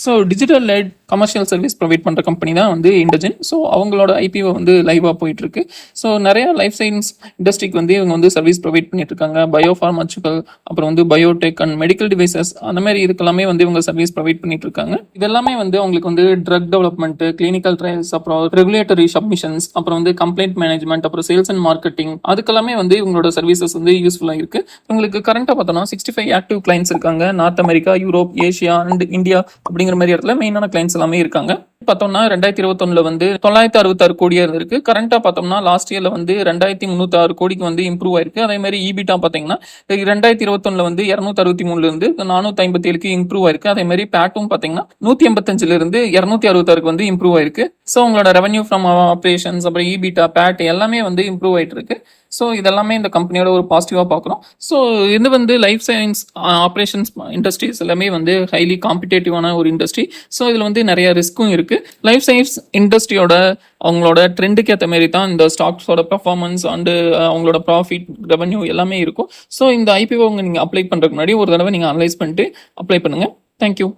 So digital light commercial service provide பண்ணுற company தான் வந்து இண்டஜின். ஸோ அவங்களோட ஐபிஓ வந்து லைவாக போயிட்டு இருக்கு. ஸோ நிறைய லைஃப் சயின்ஸ் இண்டஸ்ட்ரிக்கு வந்து இவங்க வந்து சர்வீஸ் ப்ரொவைட் பண்ணிட்டு இருக்காங்க. பயோஃபார்மசூட்டிக்கல், அப்புறம் வந்து பயோடெக் அண்ட் மெடிக்கல் டிவைசஸ், அந்த மாதிரி இதுக்கெல்லாமே வந்து இவங்க சர்வீஸ் ப்ரொவைட் பண்ணிட்டு இருக்காங்க. இதெல்லாமே வந்து அவங்களுக்கு வந்து ட்ரக் டெவலப்மெண்ட், கிளினிக்கல் ட்ரையல்ஸ், அப்புறம் ரெகுலேட்டரி சப்மிஷன்ஸ், அப்புறம் வந்து கம்ப்ளைண்ட் மேனேஜ்மெண்ட், அப்புறம் சேல்ஸ் அண்ட் மார்க்கெட்டிங், அதுக்கெல்லாமே வந்து இவங்களோட சர்வீசஸ் வந்து யூஸ்ஃபுல்லாக இருக்கு. உங்களுக்கு கரண்டாக பார்த்தோம்னா 65 ஆக்டிவ் கிளைண்ட்ஸ் இருக்காங்க. North America, Europe, Asia and India அப்படிங்கிற மாதிரி இடத்துல மெயினான கிளைண்ட்ஸ் எல்லாமே இருக்காங்க. பார்த்தோம்னா 2021 வந்து 966 கோடியா இருந்திருக்கு. கரண்டா பார்த்தோம்னா லாஸ்ட் இயர்ல வந்து 2306 கோடிக்கு வந்து இம்ப்ரூவ் ஆயிருக்கு. அதே மாதிரி ஈபிட்டா பார்த்தீங்கன்னா 2021 வந்து 263 இருந்து 457க்கு இம்ப்ரூவ் ஆயிருக்கு. அதே மாதிரி பேட்டும் பார்த்தீங்கன்னா 185 இருந்து 266 வந்து இம்ப்ரூவ் ஆயிருக்கு. ஸோ உங்களோட ரெவன்யூ ஃப்ரம் ஆப்ரேஷன்ஸ், அப்புறம் ஈபிட்டா, பேட் எல்லாமே வந்து இம்ப்ரூவ் ஆயிட்டு இருக்கு. ஸோ இதெல்லாமே இந்த கம்பெனியோட ஒரு பாசிட்டிவாக பார்க்குறோம். ஸோ இது வந்து லைஃப் சயின்ஸ் ஆப்ரேஷன்ஸ் இண்டஸ்ட்ரீஸ் எல்லாமே வந்து ஹைலி காம்படேட்டிவான ஒரு இண்டஸ்ட்ரி. ஸோ இதில் வந்து நிறைய ரிஸ்க்கும் இருக்கு. லைஃப் சயின்ஸ் இண்டஸ்ட்ரியோட அவங்களோட ட்ரெண்டுக்கு ஏற்ற மாதிரி தான் இந்த ஸ்டாக்ஸோட பெர்ஃபார்மன்ஸ் அண்டு அவங்களோட ப்ராஃபிட், ரெவன்யூ எல்லாமே இருக்கும். ஸோ இந்த ஐபிஓ நீங்கள் அப்ளை பண்ணுறதுக்கு முன்னாடி ஒரு தடவை நீங்கள் அனலைஸ் பண்ணிட்டு அப்ளை பண்ணுங்கள். தேங்க்யூ.